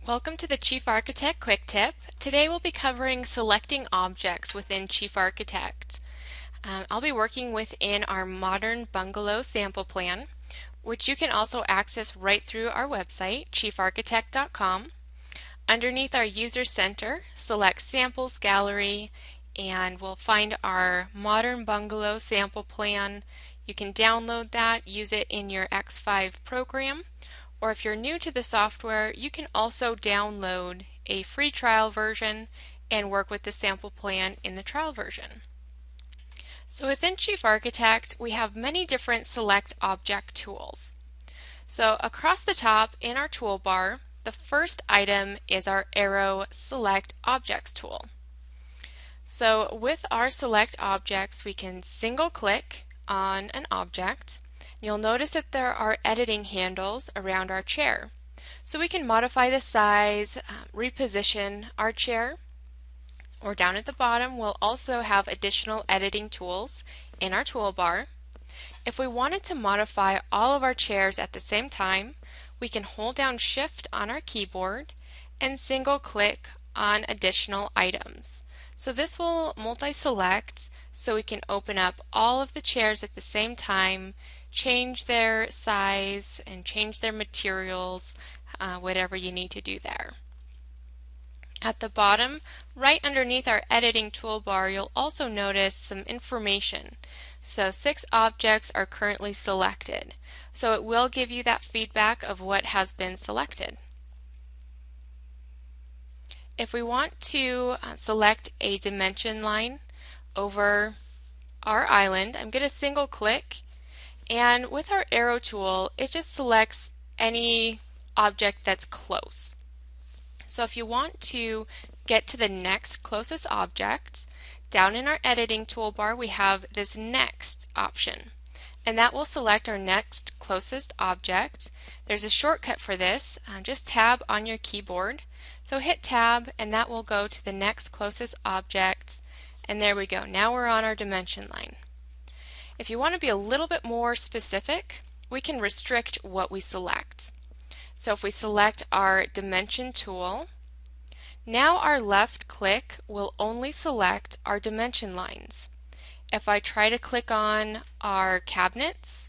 Welcome to the Chief Architect Quick Tip. Today we'll be covering selecting objects within Chief Architect. I'll be working within our Modern Bungalow sample plan, which you can also access right through our website, chiefarchitect.com. Underneath our User Center, select Samples Gallery, and we'll find our Modern Bungalow sample plan. You can download that, use it in your X5 program, or if you're new to the software, you can also download a free trial version and work with the sample plan in the trial version. So within Chief Architect, we have many different select object tools. So across the top in our toolbar, the first item is our arrow Select Objects tool. So with our select objects, we can single click on an object. You'll notice that there are editing handles around our chair. So we can modify the size, reposition our chair, or down at the bottom we'll also have additional editing tools in our toolbar. If we wanted to modify all of our chairs at the same time, we can hold down Shift on our keyboard and single click on additional items. So this will multi-select so we can open up all of the chairs at the same time, change their size and change their materials, whatever you need to do there. At the bottom, right underneath our editing toolbar, you'll also notice some information. So 6 objects are currently selected. So it will give you that feedback of what has been selected. If we want to select a dimension line over our island, I'm going to single click, and with our arrow tool, it just selects any object that's close. So if you want to get to the next closest object, down in our editing toolbar we have this next option, and that will select our next closest object. There's a shortcut for this, just tab on your keyboard. So hit tab and that will go to the next closest object, and there we go. Now we're on our dimension line. If you want to be a little bit more specific, we can restrict what we select. So if we select our dimension tool, now our left click will only select our dimension lines. If I try to click on our cabinets,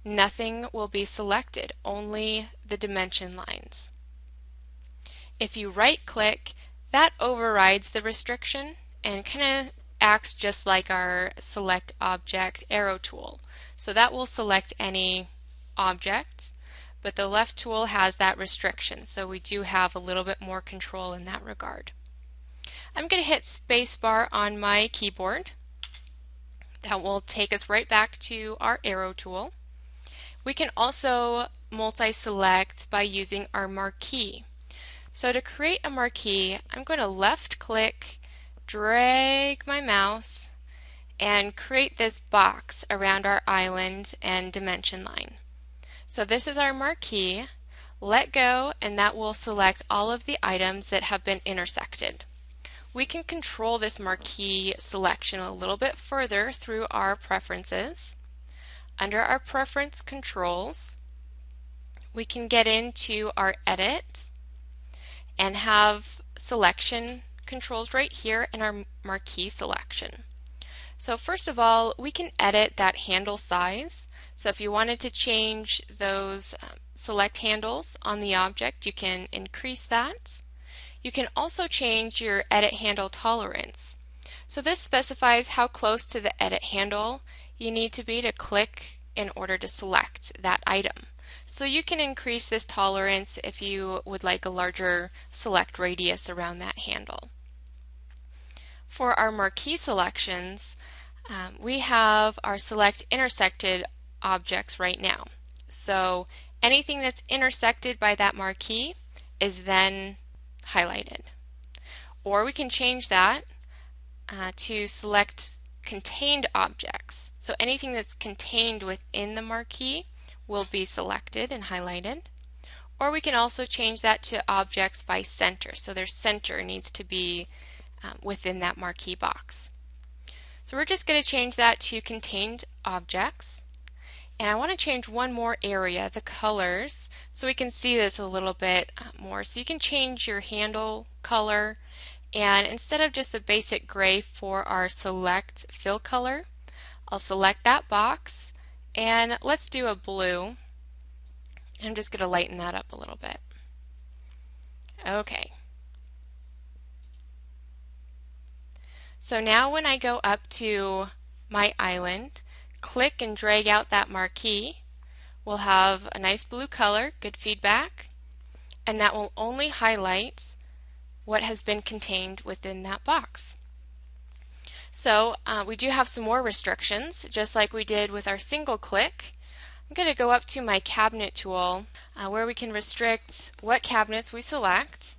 nothing will be selected, only the dimension lines. If you right click, that overrides the restriction and kind of acts just like our select object arrow tool. So that will select any object, but the left tool has that restriction, so we do have a little bit more control in that regard. I'm going to hit spacebar on my keyboard. That will take us right back to our arrow tool. We can also multi-select by using our marquee. So to create a marquee, I'm going to left click, drag my mouse, and create this box around our island and dimension line. So this is our marquee. Let go and that will select all of the items that have been intersected. We can control this marquee selection a little bit further through our preferences. Under our preference controls, we can get into our edit and have selection controls right here in our marquee selection. So first of all, we can edit that handle size. So if you wanted to change those select handles on the object, you can increase that. You can also change your edit handle tolerance. So this specifies how close to the edit handle you need to be to click in order to select that item. So you can increase this tolerance if you would like a larger select radius around that handle. For our marquee selections, we have our select intersected objects right now. So anything that's intersected by that marquee is then highlighted. Or we can change that to select contained objects. So anything that's contained within the marquee will be selected and highlighted. Or we can also change that to objects by center. So their center needs to be within that marquee box. So we're just going to change that to contained objects. And I want to change one more area, the colors, so we can see this a little bit more. So you can change your handle color, and instead of just a basic gray for our select fill color, I'll select that box and let's do a blue. I'm just going to lighten that up a little bit. Okay. So now when I go up to my island, click and drag out that marquee, we'll have a nice blue color, good feedback, and that will only highlight what has been contained within that box. So we do have some more restrictions, just like we did with our single click. I'm going to go up to my cabinet tool where we can restrict what cabinets we select.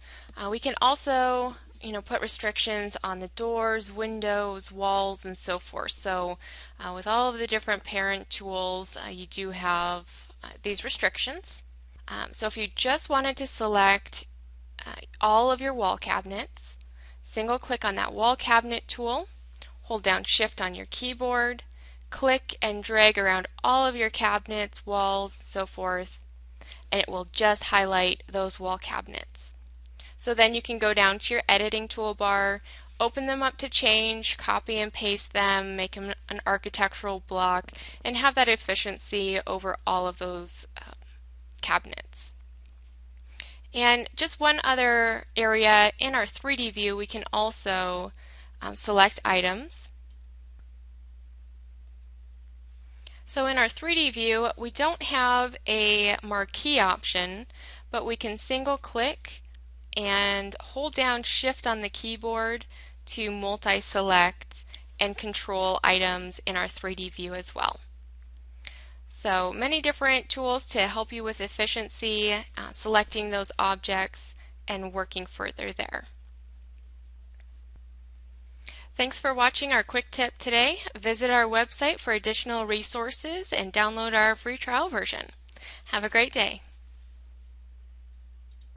We can also put restrictions on the doors, windows, walls, and so forth. So with all of the different parent tools, you do have these restrictions. So if you just wanted to select all of your wall cabinets, single click on that wall cabinet tool, hold down Shift on your keyboard, click and drag around all of your cabinets, walls, and so forth, and it will just highlight those wall cabinets. So then you can go down to your editing toolbar, open them up to change, copy and paste them, make them an architectural block, and have that efficiency over all of those cabinets. And just one other area, in our 3D view we can also select items. So in our 3D view we don't have a marquee option, but we can single click and hold down Shift on the keyboard to multi-select and control items in our 3D view as well. So many different tools to help you with efficiency, selecting those objects and working further there. Thanks for watching our quick tip today. Visit our website for additional resources and download our free trial version. Have a great day.